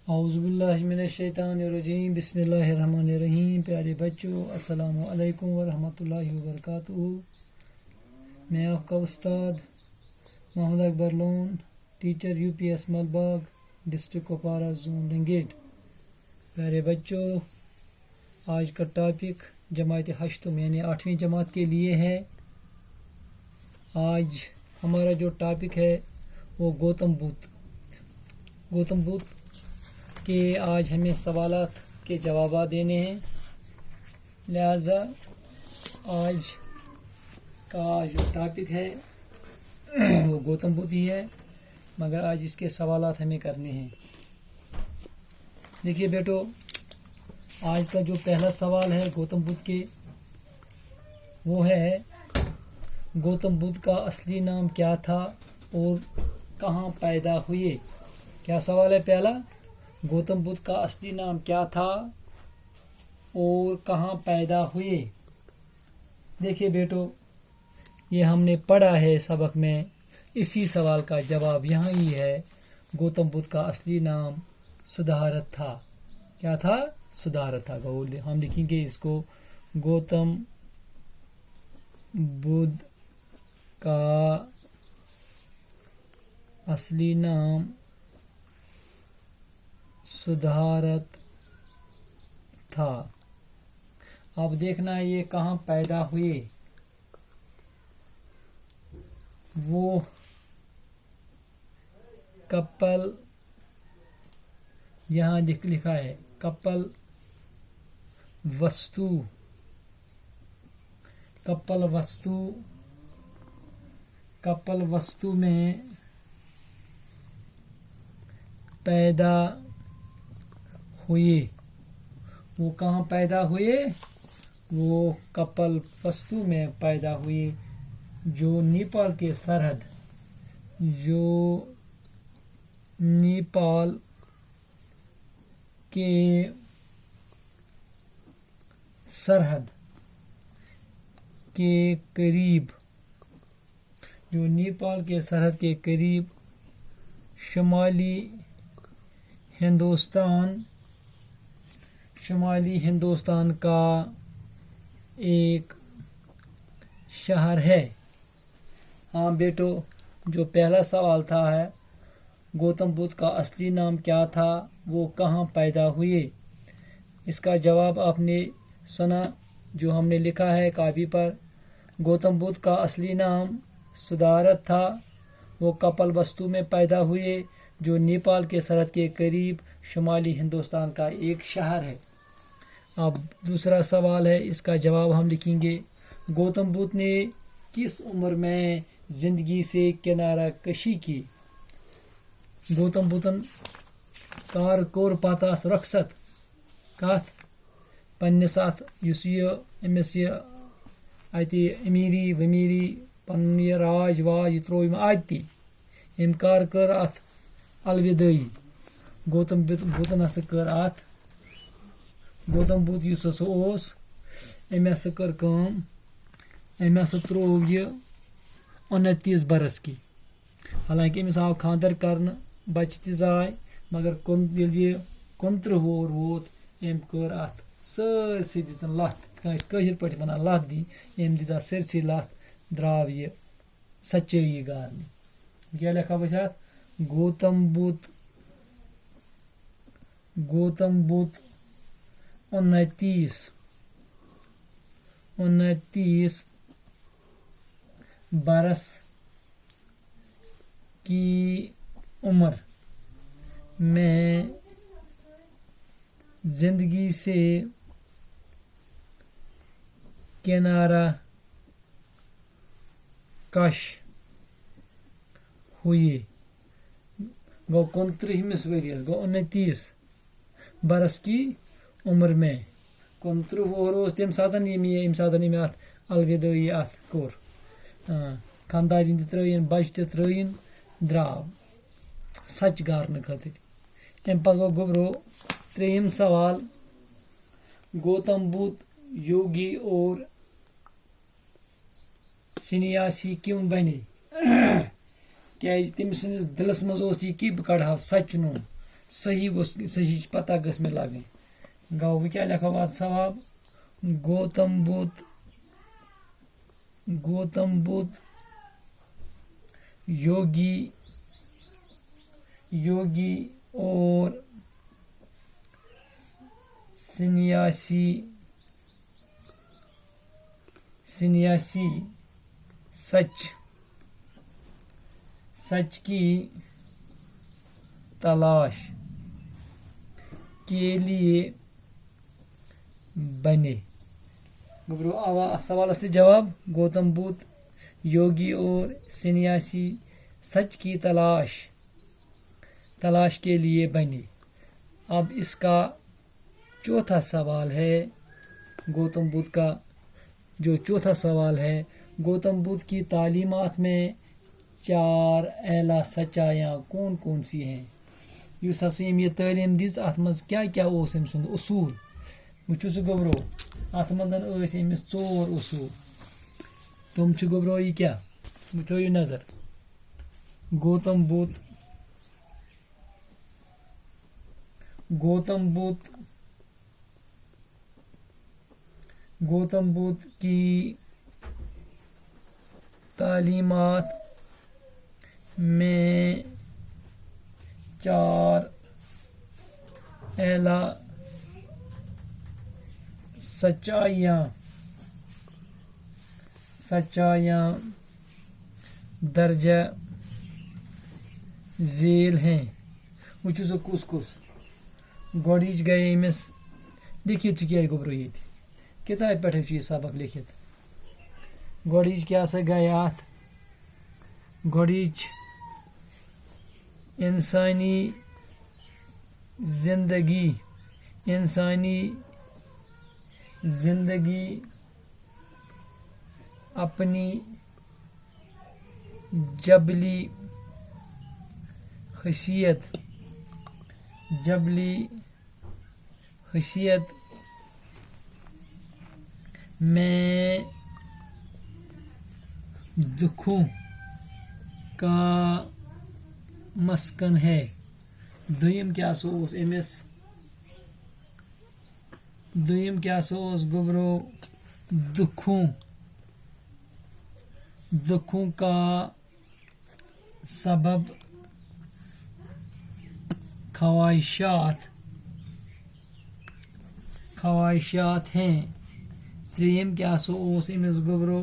اعوذ باللہ من الشیطان الرجیم بسم اللہ الرحمن الرحیم. پیارے بچوں السلام علیکم ورحمۃ اللہ وبرکاتہ. میں آپ کا استاد Mohammad Akbar Lone, teacher UPS Malbagh, district Kupwara, zone Langate. پیارے بچوں، آج کا ٹاپک جماعت ہشتم یعنی 8ویں جماعت کے لیے ہے. آج ہمارا جو ٹاپک ہے وہ گوتم بدھ کہ آج ہمیں سوالات کے جوابات دینے ہیں. لہذا آج کا جو ٹاپک ہے وہ گوتم بدھ ہی ہے، مگر آج اس کے سوالات ہمیں کرنے ہیں. دیکھیے بیٹو، آج کا جو پہلا سوال ہے گوتم بدھ کے، وہ ہے گوتم بدھ کا اصلی نام کیا تھا اور کہاں پیدا ہوئے. کیا سوال ہے پہلا؟ گوتم بدھ کا اصلی نام کیا تھا اور کہاں پیدا ہوئے. دیکھیے بیٹو، یہ ہم نے پڑھا ہے سبق میں. اسی سوال کا جواب یہاں ہی ہے. گوتم بدھ کا اصلی نام سدھارت تھا. کیا تھا؟ سدھارت تھا. ہم لکھیں گے اس کو، گوتم بدھ کا اصلی نام سدھارت تھا. اب دیکھنا یہ کہاں پیدا ہوئے. وہ کپل، یہاں لکھا ہے کپل وستو میں پیدا ہوئے. وہ کہاں پیدا ہوئے؟ وہ کپل وستو میں پیدا ہوئے، جو نیپال کے سرحد کے قریب شمالی ہندوستان کا ایک شہر ہے. ہاں بیٹو، جو پہلا سوال تھا ہے گوتم بدھ کا اصلی نام کیا تھا، وہ کہاں پیدا ہوئے. اس کا جواب آپ نے سنا جو ہم نے لکھا ہے کاپی پر. گوتم بدھ کا اصلی نام سدھارت تھا. وہ کپل وستو میں پیدا ہوئے، جو نیپال کے سرحد کے قریب شمالی ہندوستان کا ایک شہر ہے. اب دوسرا سوال ہے، اس کا جواب ہم لکھیں گے. گوتم بدھ نے کس عمر میں زندگی سے کنارہ کشی کی. گوتم بدھن کار کور پتہ اتھ رخصت کت پننس اتھ یس یہ امس یہ اتہ امیری ومیری پن یہ راج واج یہ ترو آتی ام کر کر اتھ الوداعی. گوتم بدھن ہسا کر اتھ گوتم بدھ یس ہسا اوس ام ہسا کر کام، ام ہسا ترو یہ 29 برس کی. حالانکہ امس آو خاندر کرنے، بچہ تہ زاے، مگر ییٚلہِ یہ 29 وُہُر ووت ام کر اتھ سٲرسٕے دِژن لتھ، کٲشر پٲٹھۍ ونان لتھ دی. ام دِژ اتھ سٲرسٕے لتھ، درٛاو یہ سچٲیی گارنہِ. کیٛاہ لیکھو أسۍ اتھ؟ گوتم بدھ 29 برس کی عمر میں زندگی سے کنارہ کش ہوئے. گو 29 ؤریس گو 29 برس کی عمر میں 29 وُہُر اوس تمہِ ساتہٕ ییٚمہِ ساتہٕ أمۍ اتھ الودٲعی اتھ کوٚر. خاندارِنۍ تہِ ترٲیِن، بچہِ تہِ ترٲیِن، درٛاو سچ گارنہٕ خٲطرٕ. تمہِ پتہٕ گوٚبرو 3یم سوال. گوتم بدھ یوگی اور سنیاسی کم بنے. کیازِ تٔمۍ سٕنٛدِس دِلس منٛز اوس یہِ کہِ بہٕ کڑٕ ہا سچ نوٚن. صحیح گوٚژھ صحیح پتہ گٔژھ مےٚ لگٕنۍ گوٚو وۄنۍ کیٛاہ لیکھو اتھ ثواب گوتم بدھ یوگی اور سنیاسی سچ کی تلاش کے لیے بنے گبرو سوالس تہ جواب گوتم بدھ یوگی اور سنیاسی سچ کی تلاش کے لیے بنے. اب اس کا چوتھا سوال ہے گوتم بدھ کا جو چوتھا سوال ہے گوتم بدھ کی تعلیمات میں 4 اعلیٰ سچایاں کون کون سی ہیں یس ہسا یہ تعلیم دِژ اتھ مز کیا کیا اوس أمۍ سُنٛد اصوٗل وٕچھو سُہ گوٚبرو اتھ منٛز ٲسۍ أمِس 4 اصوٗل تِم چھِ گوٚبرو یہِ کیٛاہ وۄنۍ تھٲیِو نظر گوتم بدھ کی تعلیمات میں 4 اعلیٰ سچایاں درجہ ذیل ہیں وٕچھو سا کُس گۄڈٕنِچ گٔے أمِس لیکھِتھ چھُ کیٛاہ گوٚبرو ییٚتہِ کِتابہِ پٮ۪ٹھَے چھُ یہِ سبق لیکھِتھ گۄڈٕنِچ کیٛاہ سا گٔے اَتھ گۄڈٕنِچ انسانی زندگی اپنی جبلی حیثیت میں دکھوں کا مسکن ہے دوٚیِم کیٛاہ سا اوس أمِس گوٚبرو دکھوں کا سبب خواہشات ہیں ترٛیٚیِم کیٛاہ سا اوس أمِس گوٚبرو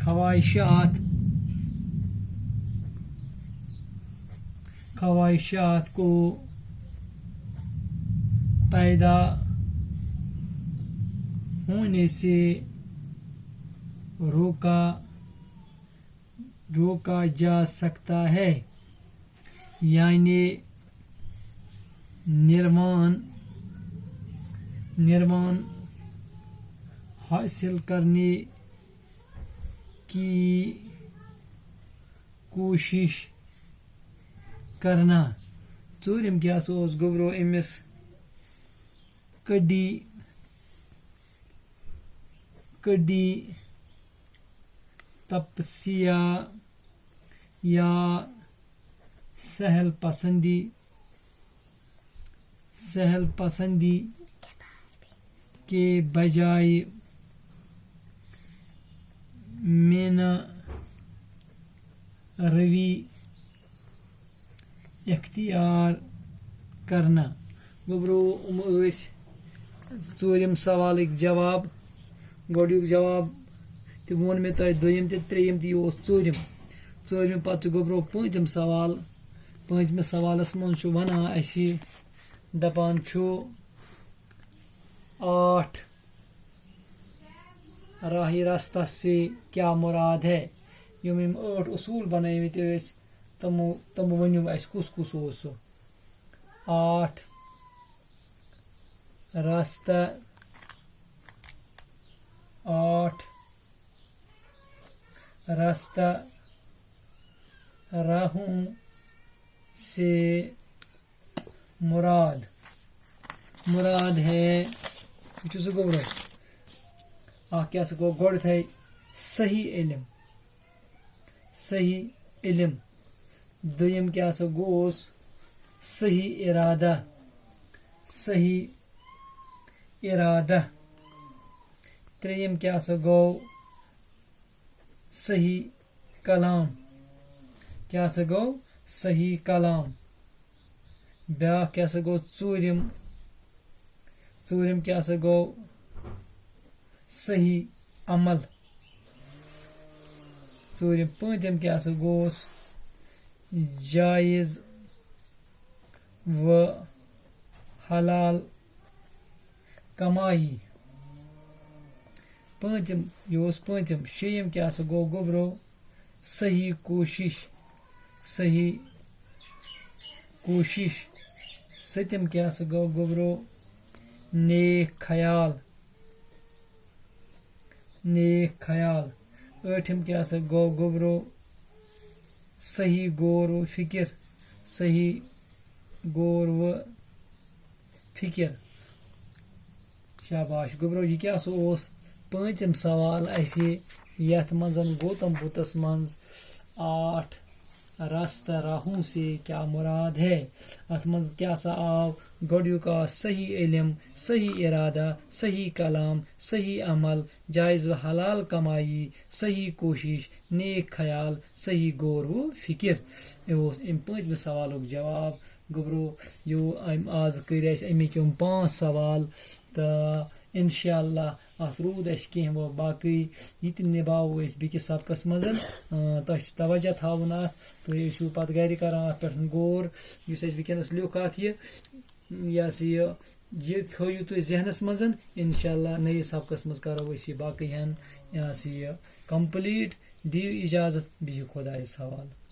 خواہشات کو پیدا ہونے سے روکا جا سکتا ہے یعنی نرمان حاصل کرنے کی کوشش کرنا ژوٗرِم کیٛاہ سا اوس گوٚبرو أمِس کٔڈی تپسیا یا سہل پسندی کے بجائے مینا روی اختیار کرنا گوٚبرو ٲسۍ ژوٗرِم سوالٕکۍ جواب گۄڈنیُک جواب تہِ ووٚن مےٚ تۄہہِ دوٚیِم تہِ ترٛیٚیِم تہِ یہِ اوس ژوٗرِم پَتہٕ چھُ گوٚبرو پوٗنٛژِم سوال پوٗنٛژمِس سوالَس منٛز چھُ وَنان اَسہِ دَپان چھُ 8 راہِ راستہ سے کیا مراد ہے یِم 8 اصوٗل بنٲومٕتۍ ٲسۍ تِمو ؤنِو اَسہِ کُس اوس سُہ 8 راستہ راہوں سے مراد ہے وٕچھو سا گوٚبرو اکھ کیٛاہ سا گوٚو گۄڈٕنیٚتھٕے صحیح علم دوٚیِم کیٛاہ سا گوٚوس صحیح ارادہ صحیح ارادہ ترٛیٚیِم کیٛاہ سا گوٚو صحیح کلام کیٛاہ سا گوٚو صحیح کلام بیٛاکھ کیٛاہ سا گوٚو ژوٗرِم کیٛاہ سا گوٚو صحیح عمل پوٗنٛژِم کیٛاہ سا گوٚوس جایز و حلال کمایی یہ اوس پوٗنٛژِم شیٚیِم کیٛاہ سا گوٚو گوٚبرو صحیح کوٗشِش سٔتِم کیٛاہ سا گوٚو گوٚبرو نیک خیال ٲٹھِم کیٛاہ سا گوٚو گوٚبرو صحیح غور و فکر شاباش گوٚبرو یہِ کیٛاہ سا اوس پٲنٛژِم سوال اَسہِ یَتھ منٛز گوتم بدھس منٛز 8 راستہ راہوں سے کیا مراد ہے اَتھ منٛز کیٛاہ سا آو گۄڈٕنیُک آو صحیح علم صحیح ارادہ صحیح کلام صحیح عمل جائز و حلال کمایی صحیح کوشش نیک خیال صحیح غور و فکر یہِ اوس اَمہِ پٲنٛژمہِ سوالُک جواب گوٚبرو آز کٔرۍ اَسہِ اَمِکۍ یِم 5 سوال تہٕ اِنشاء اللہ اَتھ روٗد اَسہِ کینٛہہ وۄنۍ باقٕے یہِ تہِ نِباوو أسۍ بیٚکِس سبقس منٛز تۄہہِ چھُ توجہ تھاوُن اَتھ تُہۍ ٲسِو پَتہٕ گرِ کران اَتھ پٮ۪ٹھ غور یُس اَسہِ وٕنکٮ۪نس لیوٚکھ اَتھ یہِ ہسا یہِ تھٲیِو تُہۍ ذہنس منٛز اِنشاء اللہ نٔیِس سبقس منٛز کرو أسۍ یہِ باقٕے ہن یہِ ہسا یہِ کمپلیٖٹ دِیِو اِجازت بِہِو خۄدایَس حوالہٕ